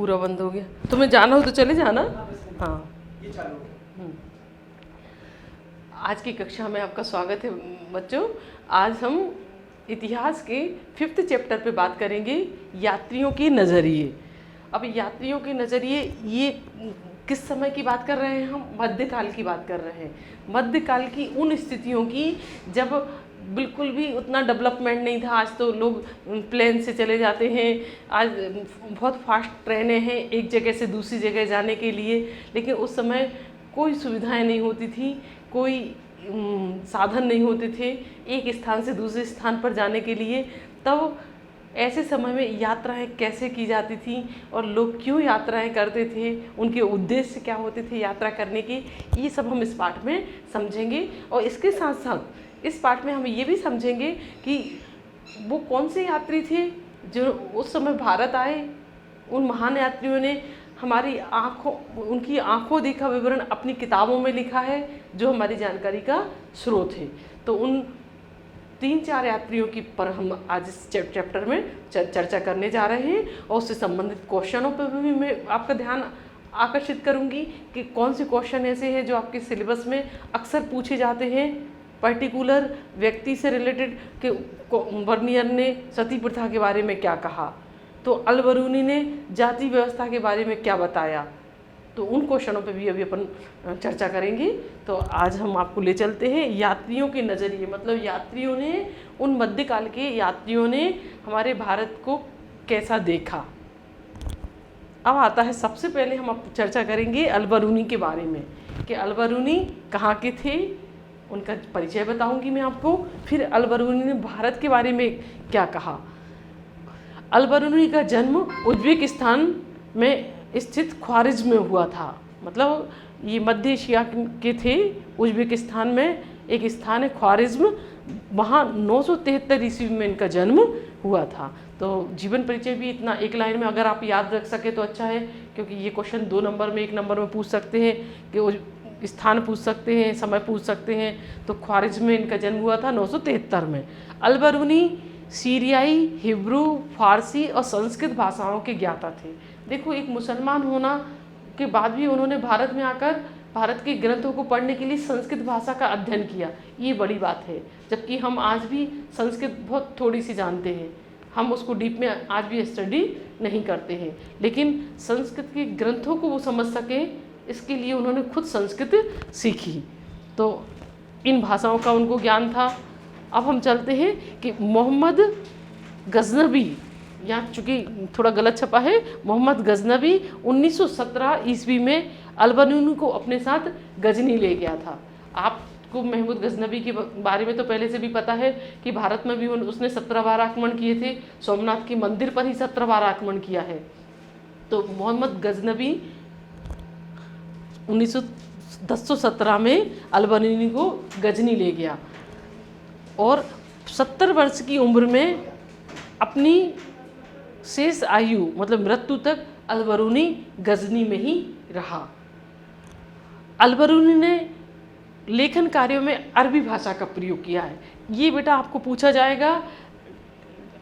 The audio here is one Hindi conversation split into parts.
पूरा बंद हो गया। तुम्हें जाना हो तो चले जाना। हाँ, आज की कक्षा में आपका स्वागत है बच्चों। आज हम इतिहास के 5th चैप्टर पे बात करेंगे, यात्रियों के नज़रिए। अब यात्रियों के नज़रिए ये किस समय की बात कर रहे हैं? हम मध्यकाल की बात कर रहे हैं। मध्यकाल की उन स्थितियों की जब बिल्कुल भी उतना डेवलपमेंट नहीं था। आज तो लोग प्लेन से चले जाते हैं, आज बहुत फास्ट ट्रेनें हैं एक जगह से दूसरी जगह जाने के लिए, लेकिन उस समय कोई सुविधाएं नहीं होती थी, कोई साधन नहीं होते थे एक स्थान से दूसरे स्थान पर जाने के लिए। तब ऐसे समय में यात्राएं कैसे की जाती थी और लोग क्यों यात्राएं करते थे, उनके उद्देश्य क्या होते थे यात्रा करने के, ये सब हम इस पाठ में समझेंगे। और इसके साथ साथ इस पाठ में हम ये भी समझेंगे कि वो कौन से यात्री थे जो उस समय भारत आए। उन महान यात्रियों ने हमारी उनकी आंखों देखा विवरण अपनी किताबों में लिखा है, जो हमारी जानकारी का स्रोत है। तो उन 3-4 यात्रियों की पर हम आज इस चैप्टर में चर्चा करने जा रहे हैं, और उससे संबंधित क्वेश्चनों पर भी मैं आपका ध्यान आकर्षित करूंगी कि कौन से क्वेश्चन ऐसे हैं जो आपके सिलेबस में अक्सर पूछे जाते हैं। पर्टिकुलर व्यक्ति से रिलेटेड कि वर्नियर ने सती प्रथा के बारे में क्या कहा, तो अल-बरूनी ने जाति व्यवस्था के बारे में क्या बताया, तो उन क्वेश्चनों पे भी अभी अपन चर्चा करेंगे। तो आज हम आपको ले चलते हैं यात्रियों के नज़रिए, मतलब यात्रियों ने, उन मध्यकाल के यात्रियों ने हमारे भारत को कैसा देखा। अब आता है, सबसे पहले हम अब चर्चा करेंगे अल-बरूनी के बारे में कि अल-बरूनी कहाँ के थे, उनका परिचय बताऊंगी मैं आपको। फिर अल-बरूनी ने भारत के बारे में क्या कहा। अल-बरूनी का जन्म उज़्बेकिस्तान में स्थित ख्वारिज़्म में हुआ था। मतलब ये मध्य एशिया के थे। उज़्बेकिस्तान में एक स्थान है ख्वारिज़्म, वहाँ 973 ईस्वी में इनका जन्म हुआ था। तो जीवन परिचय भी इतना एक लाइन में अगर आप याद रख सके तो अच्छा है, क्योंकि ये क्वेश्चन 2 नंबर में 1 नंबर में पूछ सकते हैं कि स्थान पूछ सकते हैं, समय पूछ सकते हैं। तो ख्वारिज़्म में इनका जन्म हुआ था 973 में। अल-बरूनी सीरियाई, हिब्रू, फारसी और संस्कृत भाषाओं के ज्ञाता थे। देखो, एक मुसलमान होना के बाद भी उन्होंने भारत में आकर भारत के ग्रंथों को पढ़ने के लिए संस्कृत भाषा का अध्ययन किया, ये बड़ी बात है। जबकि हम आज भी संस्कृत बहुत थोड़ी सी जानते हैं, हम उसको डीप में आज भी स्टडी नहीं करते हैं, लेकिन संस्कृत के ग्रंथों को वो समझ सके इसके लिए उन्होंने खुद संस्कृत सीखी। तो इन भाषाओं का उनको ज्ञान था। अब हम चलते हैं कि मोहम्मद गजनबी, यहाँ चूँकि थोड़ा गलत छपा है, मोहम्मद गजनबी 1917 ईस्वी में अल-बरूनी को अपने साथ गजनी ले गया था। आपको महमूद गजनबी के बारे में तो पहले से भी पता है कि भारत में भी उसने 17 बार आक्रमण किए थे। सोमनाथ के मंदिर पर ही 17 बार आक्रमण किया है। तो मोहम्मद गजनबी 1917 में अल-बरूनी को गजनी ले गया और 70 वर्ष की उम्र में अपनी शेष आयु मतलब मृत्यु तक अल-बरूनी गजनी में ही रहा। अल-बरूनी ने लेखन कार्यों में अरबी भाषा का प्रयोग किया है। ये बेटा आपको पूछा जाएगा,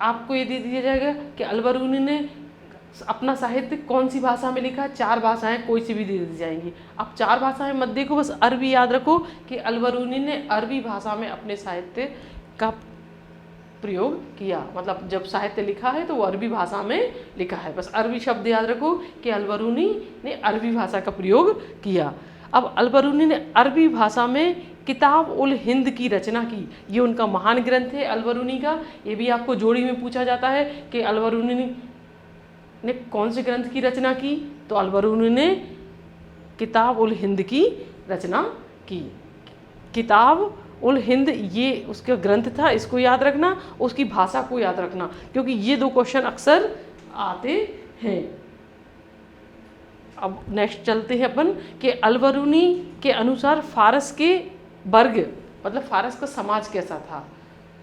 आपको ये दे दिया जाएगा कि अल-बरूनी ने अपना साहित्य कौन सी भाषा में लिखा। 4 भाषाएं कोई सी भी दे दी जाएंगी। अब 4 भाषाएं मत देखो, बस अरबी याद रखो कि अल-बरूनी ने अरबी भाषा में अपने साहित्य का प्रयोग किया। मतलब जब साहित्य लिखा है तो वो अरबी भाषा में लिखा है। बस अरबी शब्द याद रखो कि अल-बरूनी ने अरबी भाषा का प्रयोग किया। अब अल-बरूनी ने अरबी भाषा में किताब उल हिंद की रचना की। ये उनका महान ग्रंथ है अल-बरूनी का। ये भी आपको जोड़ी में पूछा जाता है कि अल-बरूनी ने कौन से ग्रंथ की रचना की, तो अल-बरूनी ने किताब उल हिंद की रचना की। किताब उल हिंद ये उसका ग्रंथ था, इसको याद रखना, उसकी भाषा को याद रखना, क्योंकि ये 2 क्वेश्चन अक्सर आते हैं। अब नेक्स्ट चलते हैं अपन कि अल-बरूनी के अनुसार फारस के वर्ग मतलब फारस का समाज कैसा था।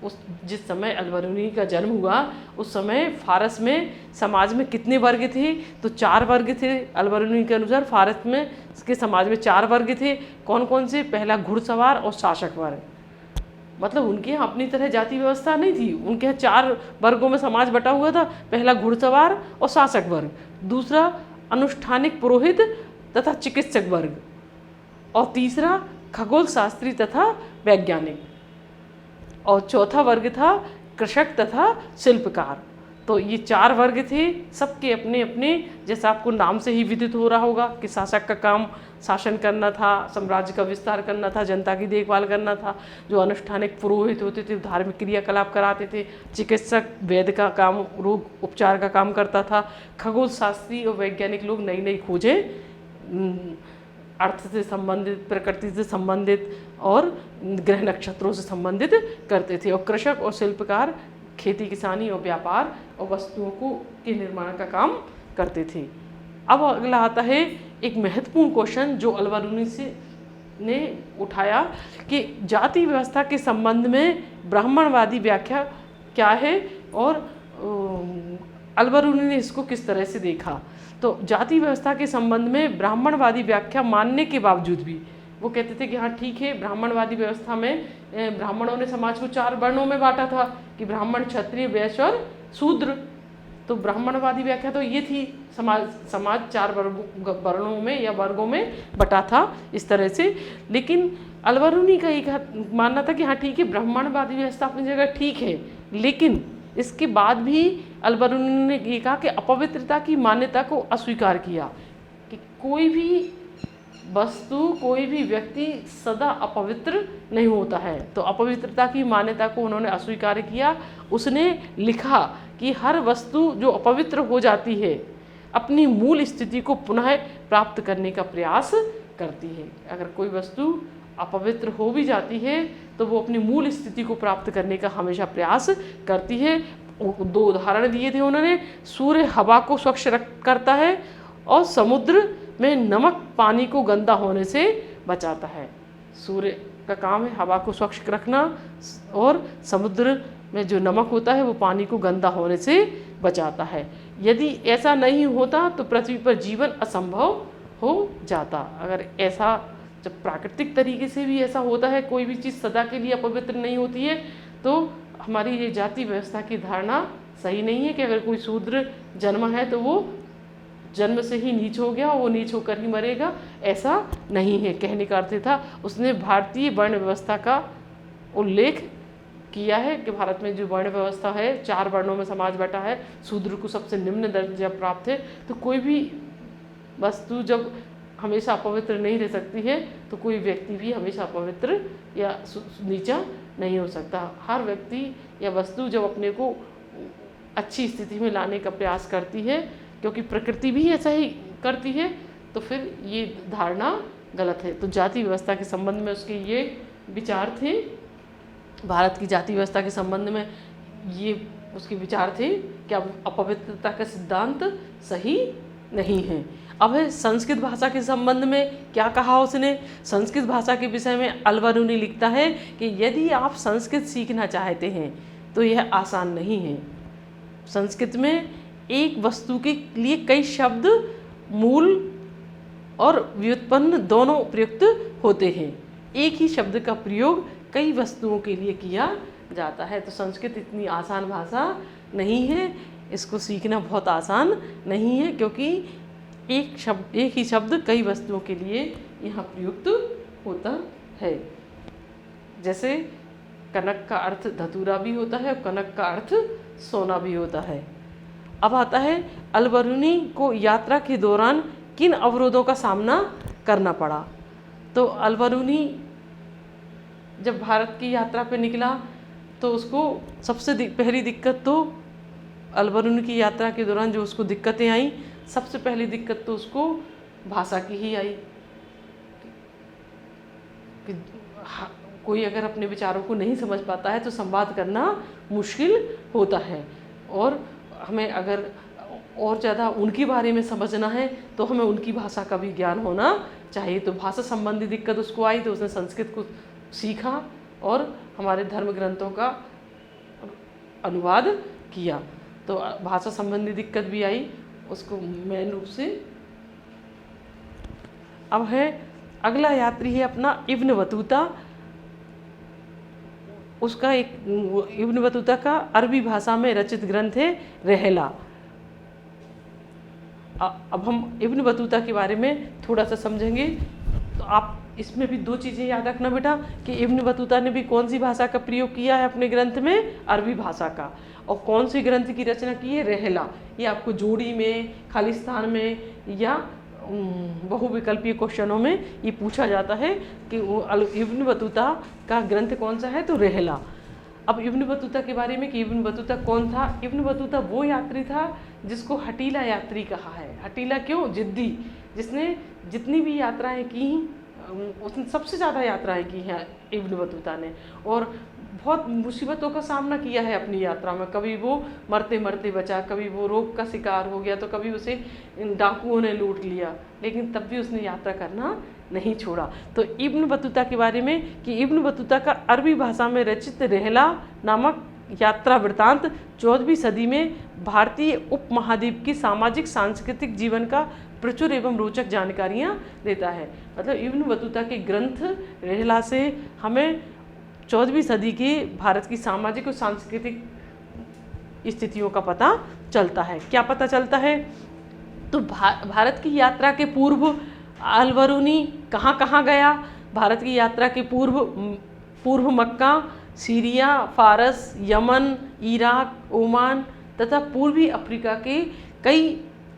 उस जिस समय अल-बरूनी का जन्म हुआ उस समय फारस में समाज में कितने वर्ग थे, तो 4 वर्ग थे। अल-बरूनी के अनुसार फारस में के समाज में 4 वर्ग थे। कौन कौन से? पहला घुड़सवार और शासक वर्ग। मतलब उनके यहाँ अपनी तरह जाति व्यवस्था नहीं थी, उनके यहाँ 4 वर्गों में समाज बटा हुआ था। पहला घुड़सवार और शासक वर्ग, दूसरा अनुष्ठानिक पुरोहित तथा चिकित्सक वर्ग, और तीसरा खगोल शास्त्री तथा वैज्ञानिक, और चौथा वर्ग था कृषक तथा शिल्पकार। तो ये 4 वर्ग थे, सबके अपने अपने, जैसा आपको नाम से ही विदित हो रहा होगा कि शासक का काम शासन करना था, साम्राज्य का विस्तार करना था, जनता की देखभाल करना था। जो अनुष्ठानिक पुरोहित होते थे धार्मिक क्रियाकलाप कराते थे, चिकित्सक वैद्य का काम, रोग उपचार का काम करता था, खगोल शास्त्री और वैज्ञानिक लोग नई नई खोजें अर्थ से संबंधित, प्रकृति से संबंधित और ग्रह नक्षत्रों से संबंधित करते थे, और कृषक और शिल्पकार खेती किसानी और व्यापार और वस्तुओं को के निर्माण का काम करते थे। अब अगला आता है एक महत्वपूर्ण क्वेश्चन जो अलबरूनी ने उठाया कि जाति व्यवस्था के संबंध में ब्राह्मणवादी व्याख्या क्या है, और अलबरूनी ने इसको किस तरह से देखा। तो जाति व्यवस्था के संबंध में ब्राह्मणवादी व्याख्या मानने के बावजूद भी वो कहते थे कि हाँ ठीक है, ब्राह्मणवादी व्यवस्था में ब्राह्मणों ने समाज को 4 वर्णों में बांटा था कि ब्राह्मण, क्षत्रिय, वैश्य और शूद्र। तो ब्राह्मणवादी व्याख्या तो ये थी, समाज 4 वर्णों में या वर्गों में बटा था इस तरह से। लेकिन अलबरूनी का एक मानना था कि हाँ ठीक है, ब्राह्मणवादी व्यवस्था अपनी जगह ठीक है, लेकिन इसके बाद भी अलबरूनी ने ये कहा कि अपवित्रता की मान्यता को अस्वीकार किया, कि कोई भी वस्तु, कोई भी व्यक्ति सदा अपवित्र नहीं होता है। तो अपवित्रता की मान्यता को उन्होंने अस्वीकार किया। उसने लिखा कि हर वस्तु जो अपवित्र हो जाती है अपनी मूल स्थिति को पुनः प्राप्त करने का प्रयास करती है। अगर कोई वस्तु अपवित्र हो भी जाती है तो वो अपनी मूल स्थिति को प्राप्त करने का हमेशा प्रयास करती है। 2 उदाहरण दिए थे उन्होंने, सूर्य हवा को स्वच्छ करता है और समुद्र में नमक पानी को गंदा होने से बचाता है। सूर्य का काम है हवा को स्वच्छ रखना, और समुद्र में जो नमक होता है वो पानी को गंदा होने से बचाता है। यदि ऐसा नहीं होता तो पृथ्वी पर जीवन असंभव हो जाता। अगर ऐसा, जब प्राकृतिक तरीके से भी ऐसा होता है, कोई भी चीज़ सदा के लिए अपवित्र नहीं होती है, तो हमारी ये जाति व्यवस्था की धारणा सही नहीं है कि अगर कोई शूद्र जन्म है तो वो जन्म से ही नीच हो गया, वो नीच होकर ही मरेगा, ऐसा नहीं है। कहने का अर्थ था, उसने भारतीय वर्ण व्यवस्था का उल्लेख किया है कि भारत में जो वर्ण व्यवस्था है, 4 वर्णों में समाज बटा है, शूद्र को सबसे निम्न दर्जा प्राप्त है। तो कोई भी वस्तु जब हमेशा अपवित्र नहीं रह सकती है तो कोई व्यक्ति भी हमेशा अपवित्र या नीचा नहीं हो सकता। हर व्यक्ति या वस्तु जब अपने को अच्छी स्थिति में लाने का प्रयास करती है, क्योंकि प्रकृति भी ऐसा ही करती है, तो फिर ये धारणा गलत है। तो जाति व्यवस्था के संबंध में उसके ये विचार थे। भारत की जाति व्यवस्था के संबंध में ये उसके विचार थे कि अपवित्रता का सिद्धांत सही नहीं है। अब है संस्कृत भाषा के संबंध में क्या कहा उसने। संस्कृत भाषा के विषय में अलबरूनी लिखता है कि यदि आप संस्कृत सीखना चाहते हैं तो यह आसान नहीं है। संस्कृत में एक वस्तु के लिए कई शब्द मूल और व्युत्पन्न दोनों प्रयुक्त होते हैं। एक ही शब्द का प्रयोग कई वस्तुओं के लिए किया जाता है। तो संस्कृत इतनी आसान भाषा नहीं है, इसको सीखना बहुत आसान नहीं है, क्योंकि एक ही शब्द कई वस्तुओं के लिए यहाँ प्रयुक्त होता है। जैसे कनक का अर्थ धतूरा भी होता है और कनक का अर्थ सोना भी होता है। अब आता है अलबरूनी को यात्रा के दौरान किन अवरोधों का सामना करना पड़ा। तो अलबरूनी जब भारत की यात्रा पे निकला तो उसको सबसे पहली दिक्कत तो अलबरूनी की यात्रा के दौरान जो उसको दिक्कतें आई, सबसे पहली दिक्कत तो उसको भाषा की ही आई कि कोई अगर अपने विचारों को नहीं समझ पाता है तो संवाद करना मुश्किल होता है। और हमें अगर और ज़्यादा उनके बारे में समझना है तो हमें उनकी भाषा का भी ज्ञान होना चाहिए। तो भाषा संबंधी दिक्कत उसको आई तो उसने संस्कृत को सीखा और हमारे धर्म ग्रंथों का अनुवाद किया। तो भाषा संबंधी दिक्कत भी आई उसको मेन रूप से। अब है अगला यात्री है अपना इब्न बतूता। उसका एक इब्न बतूता का अरबी भाषा में रचित ग्रंथ है रहला। अब हम इब्न बतूता के बारे में थोड़ा सा समझेंगे। तो आप इसमें भी दो चीज़ें याद रखना बेटा कि इब्न बतूता ने भी कौन सी भाषा का प्रयोग किया है अपने ग्रंथ में, अरबी भाषा का। और कौन सी ग्रंथ की रचना की है, रहला। ये आपको जोड़ी में, खालिस्तान में या बहुविकल्पीय क्वेश्चनों में ये पूछा जाता है कि इब्न बतूता का ग्रंथ कौन सा है, तो रहला। अब इब्न बतूता के बारे में कि इब्न बतूता कौन था। इब्न बतूता वो यात्री था जिसको हटीला यात्री कहा है। हटीला क्यों, जिद्दी, जिसने जितनी भी यात्राएं की उसने सबसे ज़्यादा यात्राएं की हैं इब्न बतूता ने, और बहुत मुसीबतों का सामना किया है अपनी यात्रा में। कभी वो मरते मरते बचा, कभी वो रोग का शिकार हो गया, तो कभी उसे डाकुओं ने लूट लिया, लेकिन तब भी उसने यात्रा करना नहीं छोड़ा। तो इब्न बतूता के बारे में कि इब्न बतूता का अरबी भाषा में रचित रहला नामक यात्रा वृत्तांत 14वीं सदी में भारतीय उपमहाद्वीप की सामाजिक सांस्कृतिक जीवन का प्रचुर एवं रोचक जानकारियाँ देता है। मतलब इब्न बतूता के ग्रंथ रहला से हमें 14वीं सदी के भारत की सामाजिक और सांस्कृतिक स्थितियों का पता चलता है। क्या पता चलता है, तो भारत की यात्रा के पूर्व अल-बरूनी कहाँ कहाँ गया। भारत की यात्रा के पूर्व मक्का, सीरिया, फारस, यमन, इराक, ओमान तथा पूर्वी अफ्रीका के कई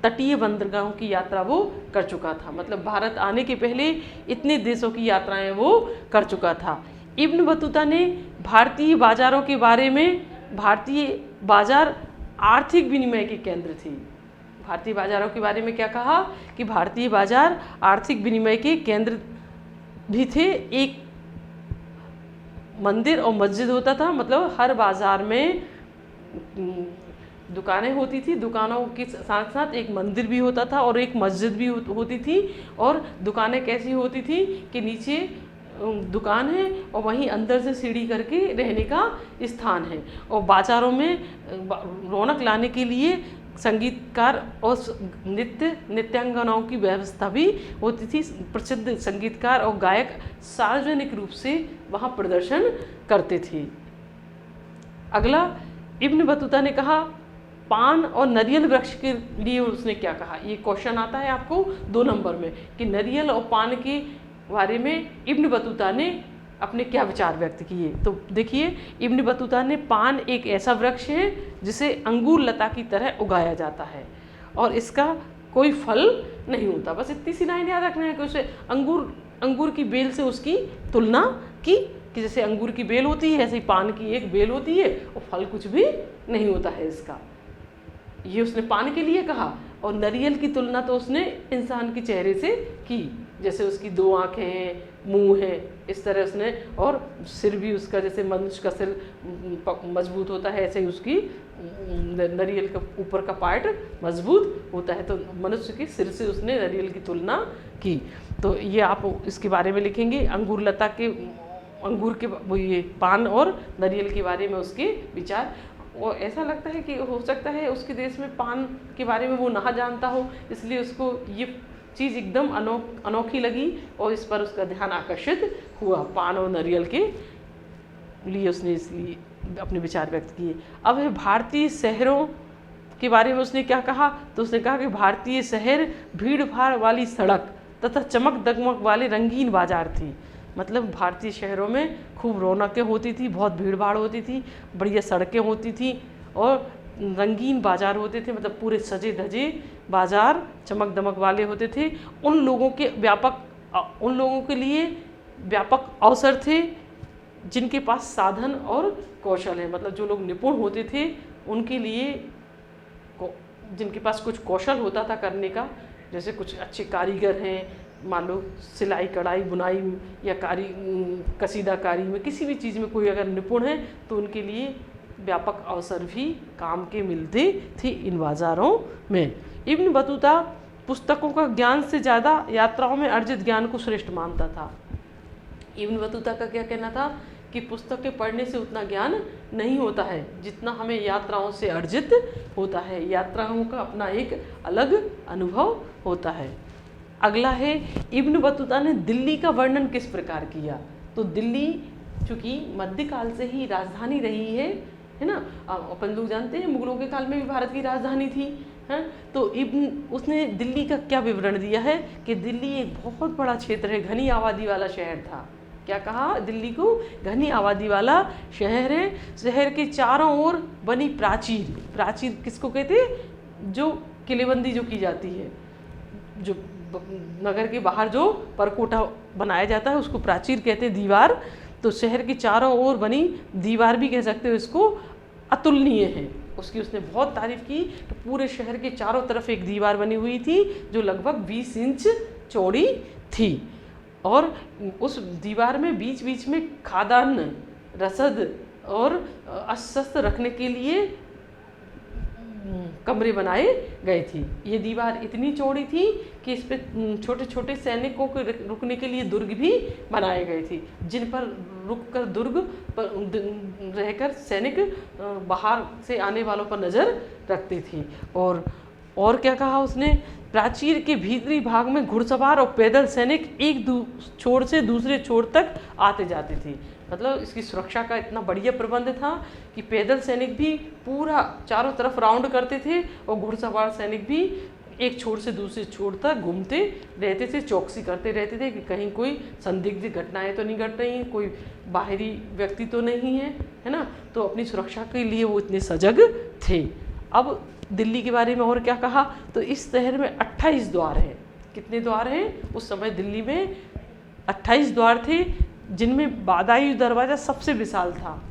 तटीय बंदरगाहों की यात्रा वो कर चुका था। मतलब भारत आने के पहले इतने देशों की यात्राएं वो कर चुका था। इब्न बतूता ने भारतीय बाजारों के बारे में, भारतीय बाजार आर्थिक विनिमय के केंद्र थी। भारतीय बाजारों के बारे में क्या कहा कि भारतीय बाजार आर्थिक विनिमय के केंद्र भी थे। एक मंदिर और मस्जिद होता था, मतलब हर बाजार में दुकानें होती थी, दुकानों के साथ साथ एक मंदिर भी होता था और एक मस्जिद भी होती थी। और दुकानें कैसी होती थी कि नीचे दुकान है और वहीं अंदर से सीढ़ी करके रहने का स्थान है। और बाज़ारों में रौनक लाने के लिए संगीतकार और नृत्यांगनाओं की व्यवस्था भी होती थी। प्रसिद्ध संगीतकार और गायक सार्वजनिक रूप से वहाँ प्रदर्शन करते थे। अगला, इब्न बतूता ने कहा पान और नारियल वृक्ष के लिए उसने क्या कहा। ये क्वेश्चन आता है आपको 2 नंबर में कि नारियल और पान के बारे में इब्न बतूता ने अपने क्या विचार व्यक्त किए। तो देखिए, इब्न बतूता ने पान एक ऐसा वृक्ष है जिसे अंगूर लता की तरह उगाया जाता है और इसका कोई फल नहीं होता। बस इतनी सी लाइन याद रखना है कि उसे अंगूर की बेल से उसकी तुलना की कि जैसे अंगूर की बेल होती है ऐसे ही पान की एक बेल होती है और फल कुछ भी नहीं होता है इसका। ये उसने पान के लिए कहा। और नारियल की तुलना तो उसने इंसान के चेहरे से की, जैसे उसकी 2 आँखें हैं, मुंह है, इस तरह उसने, और सिर भी उसका जैसे मनुष्य का सिर मजबूत होता है ऐसे ही उसकी नारियल का ऊपर का पार्ट मजबूत होता है। तो मनुष्य के सिर से उसने नारियल की तुलना की। तो ये आप इसके बारे में लिखेंगे, अंगूर के ये पान और नारियल के बारे में उसके विचार। और ऐसा लगता है कि हो सकता है उसके देश में पान के बारे में वो ना जानता हो, इसलिए उसको ये चीज़ एकदम अनोखी लगी और इस पर उसका ध्यान आकर्षित हुआ। पान और नारियल के लिए उसने इसलिए अपने विचार व्यक्त किए। अब है भारतीय शहरों के बारे में उसने क्या कहा। तो उसने कहा कि भारतीय शहर भीड़ भाड़ वाली सड़क तथा चमक दगमग वाले रंगीन बाजार थी। मतलब भारतीय शहरों में खूब रौनकें होती थी, बहुत भीड़ भाड़ होती थी, बढ़िया सड़कें होती थी और रंगीन बाजार होते थे। मतलब पूरे सजे धजे बाजार चमक दमक वाले होते थे। उन लोगों के लिए व्यापक अवसर थे जिनके पास साधन और कौशल है। मतलब जो लोग निपुण होते थे उनके लिए, जिनके पास कुछ कौशल होता था करने का, जैसे कुछ अच्छे कारीगर हैं, मान लो सिलाई कढ़ाई बुनाई या कसीदाकारी में, किसी भी चीज़ में कोई अगर निपुण है तो उनके लिए व्यापक अवसर भी काम के मिलते थे इन बाज़ारों में। इब्न बतूता पुस्तकों का ज्ञान से ज़्यादा यात्राओं में अर्जित ज्ञान को श्रेष्ठ मानता था। इब्न बतूता का क्या कहना था कि पुस्तकें पढ़ने से उतना ज्ञान नहीं होता है जितना हमें यात्राओं से अर्जित होता है। यात्राओं का अपना एक अलग अनुभव होता है। अगला है, इब्न बतूता ने दिल्ली का वर्णन किस प्रकार किया। तो दिल्ली चूँकि मध्यकाल से ही राजधानी रही है ना। अपन लोग जानते हैं मुगलों के काल में भी भारत की राजधानी थी, हैं। तो इब्न उसने दिल्ली का क्या विवरण दिया है कि दिल्ली एक बहुत बड़ा क्षेत्र है, घनी आबादी वाला शहर था। क्या कहा? दिल्ली को घनी आबादी वाला शहर है। शहर के चारों ओर बनी प्राचीर, प्राचीर किसको कहते हैं? जो किलेबंदी जो की जाती है, जो नगर के बाहर जो परकोटा बनाया जाता है उसको प्राचीर कहते हैं, दीवार। तो शहर की चारों ओर बनी दीवार भी कह सकते हो इसको, अतुलनीय है। उसकी उसने बहुत तारीफ की कि पूरे शहर के चारों तरफ एक दीवार बनी हुई थी जो लगभग 20 इंच चौड़ी थी, और उस दीवार में बीच बीच में खाद्यान्न, रसद और अस्त्र रखने के लिए कमरे बनाए गए थे। ये दीवार इतनी चौड़ी थी कि इस पे छोटे छोटे सैनिकों को रुकने के लिए दुर्ग भी बनाए गए थे, जिन पर रुककर दुर्ग पर रहकर सैनिक बाहर से आने वालों पर नज़र रखते थे। और क्या कहा उसने? प्राचीर के भीतरी भाग में घुड़सवार और पैदल सैनिक एक छोर से दूसरे छोर तक आते जाते थे। मतलब इसकी सुरक्षा का इतना बढ़िया प्रबंध था कि पैदल सैनिक भी पूरा चारों तरफ राउंड करते थे और घुड़सवार सैनिक भी एक छोर से दूसरे छोर तक घूमते रहते थे, चौकसी करते रहते थे कि कहीं कोई संदिग्ध घटनाएं तो नहीं घट रही, कोई बाहरी व्यक्ति तो नहीं है ना। तो अपनी सुरक्षा के लिए वो इतने सजग थे। अब दिल्ली के बारे में और क्या कहा? तो इस शहर में 28 द्वार हैं। कितने द्वार हैं? उस समय दिल्ली में 28 द्वार थे, जिनमें बादायूं दरवाज़ा सबसे विशाल था।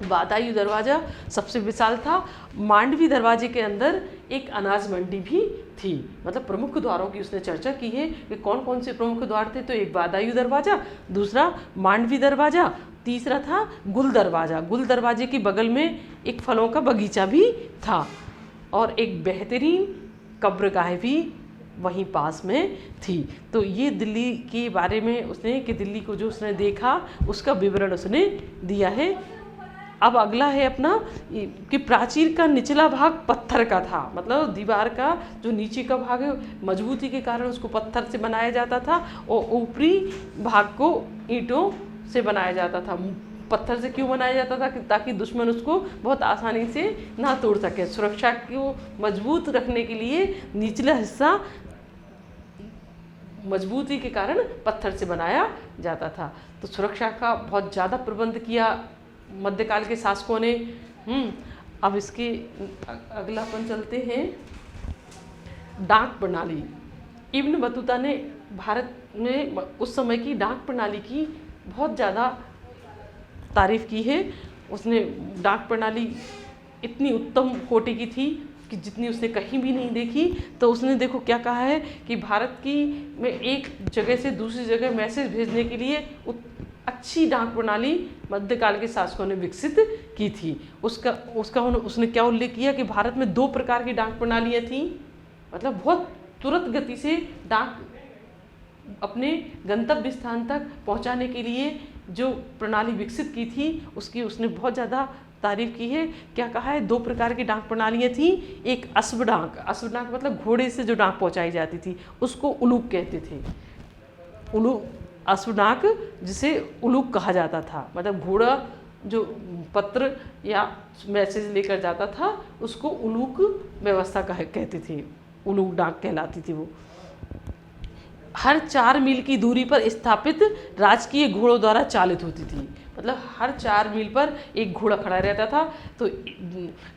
बादायूं दरवाज़ा सबसे विशाल था। मांडवी दरवाजे के अंदर एक अनाज मंडी भी थी। मतलब प्रमुख द्वारों की उसने चर्चा की है कि कौन कौन से प्रमुख द्वार थे। तो एक बादायूं दरवाज़ा, दूसरा मांडवी दरवाज़ा, तीसरा था गुल दरवाज़ा। गुल दरवाजे के बगल में एक फलों का बगीचा भी था, और एक बेहतरीन कब्रगाह भी वहीं पास में थी। तो ये दिल्ली के बारे में उसने, कि दिल्ली को जो उसने देखा उसका विवरण उसने दिया है। अब अगला है अपना कि प्राचीर का निचला भाग पत्थर का था। मतलब दीवार का जो नीचे का भाग है मजबूती के कारण उसको पत्थर से बनाया जाता था, और ऊपरी भाग को ईंटों से बनाया जाता था। पत्थर से क्यों बनाया जाता था? ताकि दुश्मन उसको बहुत आसानी से ना तोड़ सके। सुरक्षा को मजबूत रखने के लिए निचला हिस्सा मजबूती के कारण पत्थर से बनाया जाता था। तो सुरक्षा का बहुत ज़्यादा प्रबंध किया मध्यकाल के शासकों ने। अब इसके अगलापन चलते हैं, डाक प्रणाली। इब्न बतूता ने भारत में उस समय की डाक प्रणाली की बहुत ज़्यादा तारीफ की है। उसने डाक प्रणाली इतनी उत्तम कोटि की थी कि जितनी उसने कहीं भी नहीं देखी। तो उसने देखो क्या कहा है कि भारत की में एक जगह से दूसरी जगह मैसेज भेजने के लिए अच्छी डाक प्रणाली मध्यकाल के शासकों ने विकसित की थी। उसने क्या उल्लेख किया कि भारत में 2 प्रकार की डाक प्रणालियाँ थीं। मतलब बहुत तुरंत गति से डाक अपने गंतव्य स्थान तक पहुंचाने के लिए जो प्रणाली विकसित की थी उसकी उसने बहुत ज़्यादा तारीफ की है। क्या कहा है? 2 प्रकार की डाक प्रणालियाँ थीं। एक अश्व डाक, अश्व डाक मतलब घोड़े से जो डाक पहुंचाई जाती थी उसको उलूक कहते थे। उलूक, अश्व डाक जिसे उलूक कहा जाता था। मतलब घोड़ा जो पत्र या मैसेज लेकर जाता था उसको उलूक व्यवस्था कहते थे, उलूक डाक कहलाती थी वो। हर 4 मील की दूरी पर स्थापित राजकीय घोड़ों द्वारा चालित होती थी। मतलब हर 4 मील पर एक घोड़ा खड़ा रहता था। तो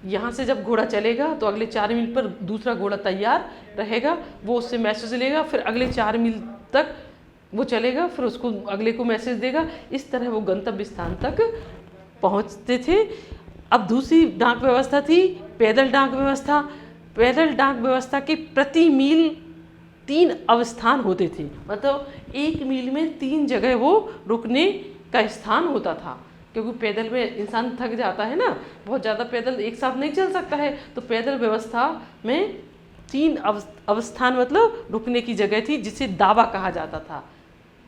यहाँ से जब घोड़ा चलेगा तो अगले 4 मील पर दूसरा घोड़ा तैयार रहेगा, वो उससे मैसेज लेगा, फिर अगले 4 मील तक वो चलेगा, फिर उसको अगले को मैसेज देगा। इस तरह वो गंतव्य स्थान तक पहुँचते थे। अब दूसरी डाक व्यवस्था थी पैदल डाक व्यवस्था। पैदल डाक व्यवस्था के प्रति मील 3 अवस्थान होते थे। मतलब 1 मील में 3 जगह वो रुकने का स्थान होता था, क्योंकि पैदल में इंसान थक जाता है ना, बहुत ज़्यादा पैदल एक साथ नहीं चल सकता है। तो पैदल व्यवस्था में 3 अवस्थान मतलब रुकने की जगह थी, जिसे दावा कहा जाता था।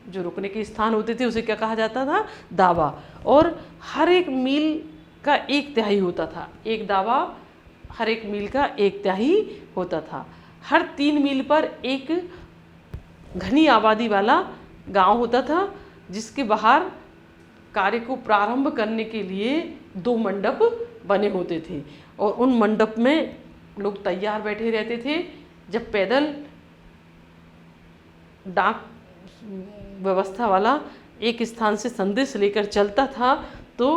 जो रुकने के स्थान होते थे उसे क्या कहा जाता था? दावा। और हर 1 मील का 1/3 होता था। एक दावा हर 1 मील का 1/3 होता था। हर 3 मील पर एक घनी आबादी वाला गांव होता था, जिसके बाहर कार्य को प्रारंभ करने के लिए 2 मंडप बने होते थे। और उन मंडप में लोग तैयार बैठे रहते थे। जब पैदल डाक व्यवस्था वाला एक स्थान से संदेश लेकर चलता था तो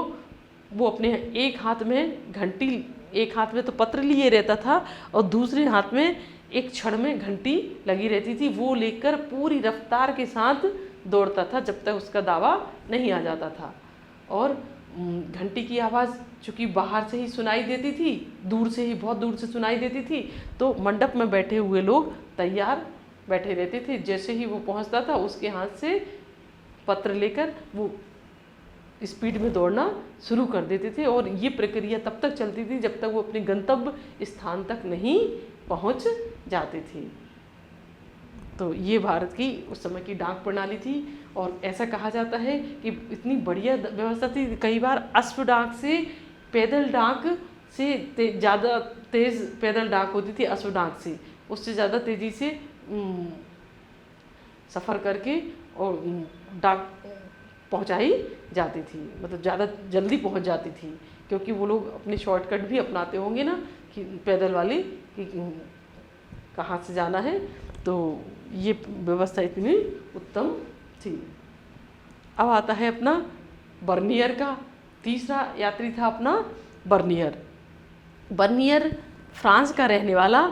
वो अपने एक हाथ में घंटी, एक हाथ में तो पत्र लिए रहता था और दूसरे हाथ में एक छड़ में घंटी लगी रहती थी, वो लेकर पूरी रफ्तार के साथ दौड़ता था जब तक उसका दावा नहीं आ जाता था। और घंटी की आवाज़ चूँकि बाहर से ही सुनाई देती थी, दूर से ही, बहुत दूर से सुनाई देती थी, तो मंडप में बैठे हुए लोग तैयार बैठे रहते थे। जैसे ही वो पहुंचता था उसके हाथ से पत्र लेकर वो स्पीड में दौड़ना शुरू कर देते थे और ये प्रक्रिया तब तक चलती थी जब तक वो अपने गंतव्य स्थान तक नहीं पहुंच जाते थे। तो ये भारत की उस समय की डाक प्रणाली थी। और ऐसा कहा जाता है कि इतनी बढ़िया व्यवस्था थी, कई बार अश्व डाक से, पैदल डाक से ज़्यादा तेज़ पैदल डाक होती थी, अश्व डाक से उससे ज़्यादा तेज़ी से सफ़र करके और डाक पहुंचाई जाती थी, मतलब ज़्यादा जल्दी पहुंच जाती थी, क्योंकि वो लोग अपने शॉर्टकट भी अपनाते होंगे ना कि पैदल वाले कि कहाँ से जाना है। तो ये व्यवस्था इतनी उत्तम थी। अब आता है अपना बर्नियर का तीसरा यात्री था अपना बर्नियर। बर्नियर फ्रांस का रहने वाला,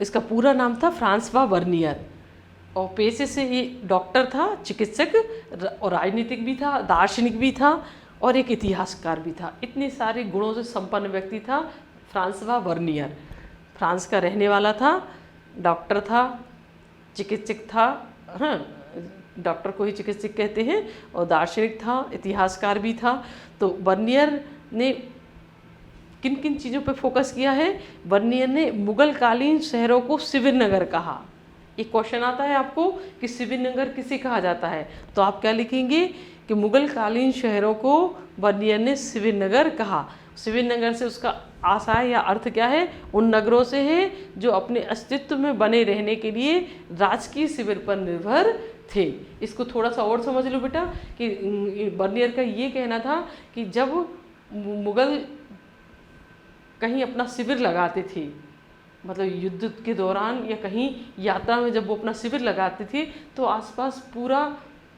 इसका पूरा नाम था फ्रांसवा बर्नियर और पेशे से ये डॉक्टर था, चिकित्सक और राजनीतिक भी था, दार्शनिक भी था और एक इतिहासकार भी था। इतने सारे गुणों से संपन्न व्यक्ति था फ्रांसवा बर्नियर। फ्रांस का रहने वाला था, डॉक्टर था, चिकित्सक था, हाँ डॉक्टर को ही चिकित्सक कहते हैं, और दार्शनिक था, इतिहासकार भी था। तो बर्नियर ने किन किन चीज़ों पे फोकस किया है? बर्नियर ने मुगल कालीन शहरों को शिविर नगर कहा। एक क्वेश्चन आता है आपको कि शिविर नगर किसे कहा जाता है, तो आप क्या लिखेंगे कि मुगल कालीन शहरों को बर्नियर ने शिविर नगर कहा। शिविर नगर से उसका आशय या अर्थ क्या है? उन नगरों से है जो अपने अस्तित्व में बने रहने के लिए राजकीय शिविर पर निर्भर थे। इसको थोड़ा सा और समझ लो बेटा कि बर्नियर का ये कहना था कि जब मुगल कहीं अपना शिविर लगाते थे, मतलब युद्ध के दौरान या कहीं यात्रा में जब वो अपना शिविर लगाते थे तो आसपास पूरा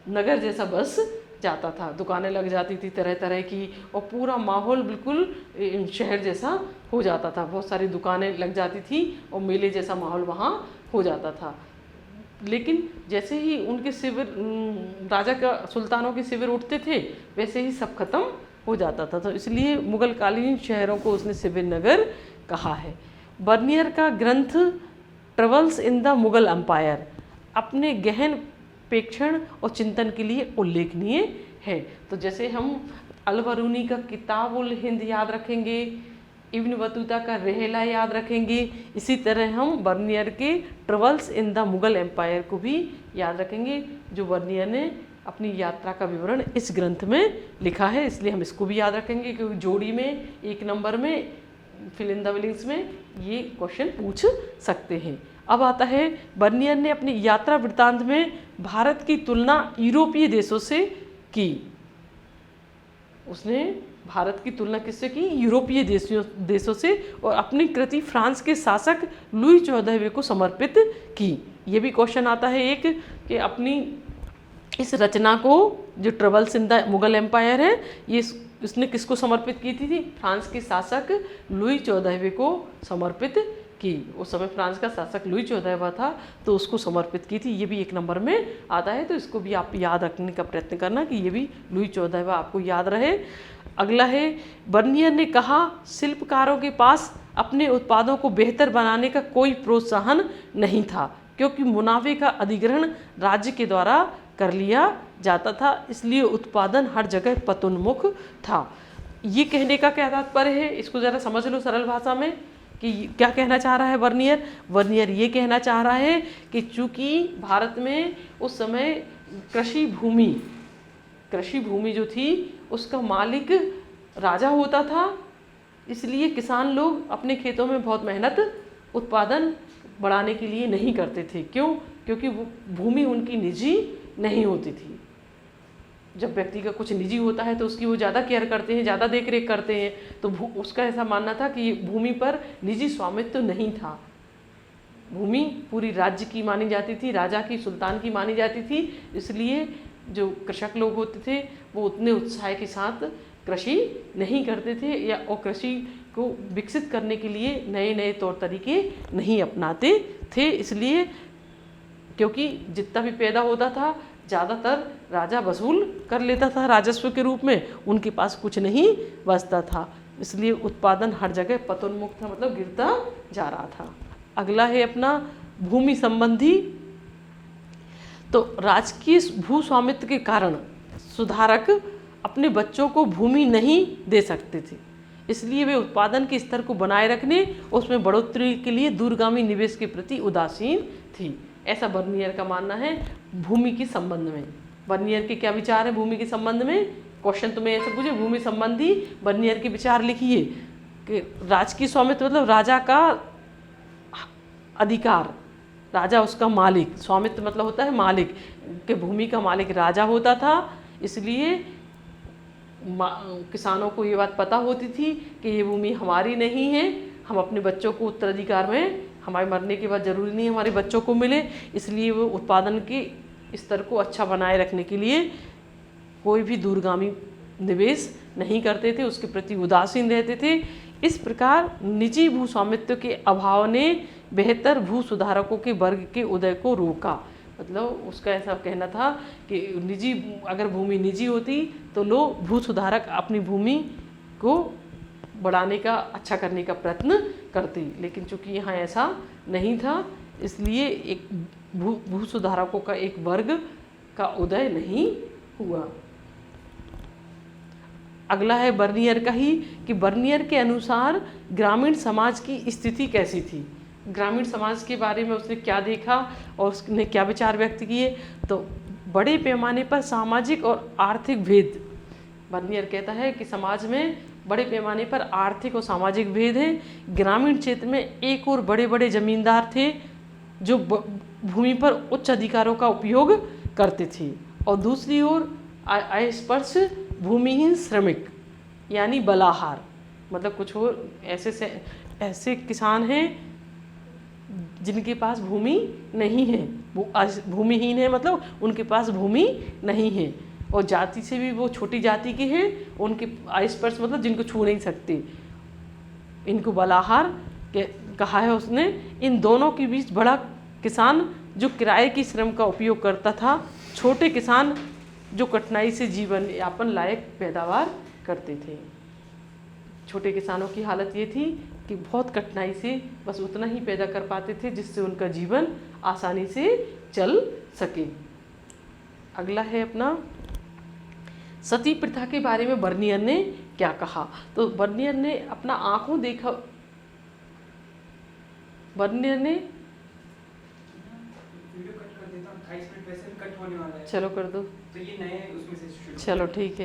नगर जैसा बस जाता था, दुकानें लग जाती थी तरह तरह की और पूरा माहौल बिल्कुल शहर जैसा हो जाता था। बहुत सारी दुकानें लग जाती थी और मेले जैसा माहौल वहाँ हो जाता था। लेकिन जैसे ही उनके शिविर, राजा का, सुल्तानों के शिविर उठते थे, वैसे ही सब खत्म हो जाता था। तो इसलिए मुगल कालीन शहरों को उसने शिविर नगर कहा है। बर्नियर का ग्रंथ travels in the Mughal empire अपने गहन प्रेक्षण और चिंतन के लिए उल्लेखनीय है। तो जैसे हम अल-बरूनी का किताब उल हिंद याद रखेंगे, इब्न बतूता का रहला याद रखेंगे, इसी तरह हम बर्नियर के travels in the Mughal empire को भी याद रखेंगे, जो बर्नियर ने अपनी यात्रा का विवरण इस ग्रंथ में लिखा है। इसलिए हम इसको भी याद रखेंगे क्योंकि जोड़ी में, एक नंबर में, फिल इन द ब्लैंक्स में ये क्वेश्चन पूछ सकते हैं। अब आता है बर्नियर ने अपनी यात्रा वृत्तांत में भारत की तुलना यूरोपीय देशों से की। उसने भारत की तुलना किससे की? यूरोपीय देशों से, और अपनी कृति फ्रांस के शासक लुई 14वें को समर्पित की। ये भी क्वेश्चन आता है एक कि अपनी इस रचना को, जो travels in the Mughal empire है, ये उसने किसको समर्पित की थी? फ्रांस के शासक लुई 14वें को समर्पित की। उस समय फ्रांस का शासक लुई 14वां था तो उसको समर्पित की थी। ये भी एक नंबर में आता है, तो इसको भी आप याद रखने का प्रयत्न करना कि ये भी लुई 14वां आपको याद रहे। अगला है, बर्नियर ने कहा शिल्पकारों के पास अपने उत्पादों को बेहतर बनाने का कोई प्रोत्साहन नहीं था क्योंकि मुनाफे का अधिग्रहण राज्य के द्वारा कर लिया जाता था, इसलिए उत्पादन हर जगह पतोन्मुख था। ये कहने का क्या तात्पर्य है? इसको ज़रा समझ लो सरल भाषा में कि क्या कहना चाह रहा है बर्नियर। बर्नियर ये कहना चाह रहा है कि चूँकि भारत में उस समय कृषि भूमि जो थी उसका मालिक राजा होता था, इसलिए किसान लोग अपने खेतों में बहुत मेहनत उत्पादन बढ़ाने के लिए नहीं करते थे। क्यों? क्योंकि वो भूमि उनकी निजी नहीं होती थी। जब व्यक्ति का कुछ निजी होता है तो उसकी वो ज़्यादा केयर करते हैं, ज़्यादा देख रेख करते हैं। तो उसका ऐसा मानना था कि भूमि पर निजी स्वामित्व तो नहीं था, भूमि पूरी राज्य की मानी जाती थी, राजा की, सुल्तान की मानी जाती थी। इसलिए जो कृषक लोग होते थे वो उतने उत्साह के साथ कृषि नहीं करते थे, या और कृषि को विकसित करने के लिए नए नए तौर तरीके नहीं अपनाते थे। इसलिए क्योंकि जितना भी पैदा होता था ज़्यादातर राजा वसूल कर लेता था राजस्व के रूप में, उनके पास कुछ नहीं बचता था। इसलिए उत्पादन हर जगह पतोन्मुख था, मतलब गिरता जा रहा था। अगला है अपना भूमि संबंधी। तो राजकीय भू स्वामित्व के कारण सुधारक अपने बच्चों को भूमि नहीं दे सकते थे, इसलिए वे उत्पादन के स्तर को बनाए रखने और उसमें बढ़ोतरी के लिए दूरगामी निवेश के प्रति उदासीन थी। ऐसा बर्नियर का मानना है भूमि के संबंध में। बर्नियर के क्या विचार है भूमि के संबंध में? क्वेश्चन तुम्हें ऐसे पूछे, भूमि संबंधी बर्नियर के विचार लिखिए कि राजकीय स्वामित्व मतलब राजा का अधिकार, राजा उसका मालिक, स्वामित्व मतलब होता है मालिक, के भूमि का मालिक राजा होता था। इसलिए किसानों को ये बात पता होती थी कि ये भूमि हमारी नहीं है, हम अपने बच्चों को उत्तराधिकार में, हमारे मरने के बाद ज़रूरी नहीं हमारे बच्चों को मिले। इसलिए वो उत्पादन के स्तर को अच्छा बनाए रखने के लिए कोई भी दूरगामी निवेश नहीं करते थे, उसके प्रति उदासीन रहते थे। इस प्रकार निजी भू स्वामित्व के अभाव ने बेहतर भू सुधारकों के वर्ग के उदय को रोका। मतलब उसका ऐसा कहना था कि निजी, अगर भूमि निजी होती तो लोग भू सुधारक अपनी भूमि को बढ़ाने का, अच्छा करने का प्रयत्न करते, लेकिन चूंकि यहाँ ऐसा नहीं था, इसलिए एक भू सुधारकों का एक वर्ग का उदय नहीं हुआ। अगला है बर्नियर का ही कि बर्नियर के अनुसार ग्रामीण समाज की स्थिति कैसी थी, ग्रामीण समाज के बारे में उसने क्या देखा और उसने क्या विचार व्यक्त किए। तो बड़े पैमाने पर सामाजिक और आर्थिक भेद, बर्नियर कहता है कि समाज में बड़े पैमाने पर आर्थिक और सामाजिक भेद हैं। ग्रामीण क्षेत्र में एक और बड़े बड़े जमींदार थे जो भूमि पर उच्च अधिकारों का उपयोग करते थे, और दूसरी ओर अस्पृश भूमिहीन श्रमिक यानी बलाहार, मतलब कुछ और ऐसे किसान हैं जिनके पास भूमि नहीं है, भूमिहीन है, मतलब उनके पास भूमि नहीं है, और जाति से भी वो छोटी जाति के हैं, उनके अस्पृश मतलब जिनको छू नहीं सकते, इनको बलाहार कहा है उसने। इन दोनों के बीच बड़ा किसान जो किराए की श्रम का उपयोग करता था, छोटे किसान जो कठिनाई से जीवन यापन लायक पैदावार करते थे। छोटे किसानों की हालत ये थी कि बहुत कठिनाई से बस उतना ही पैदा कर पाते थे जिससे उनका जीवन आसानी से चल सके। अगला है अपना सती प्रथा के बारे में बर्नियर ने क्या कहा। तो बर्नियर ने अपना आंखों देखा, बर्नियर ने चलो कर दो, तो ये नए उसमें से चलो ठीक है।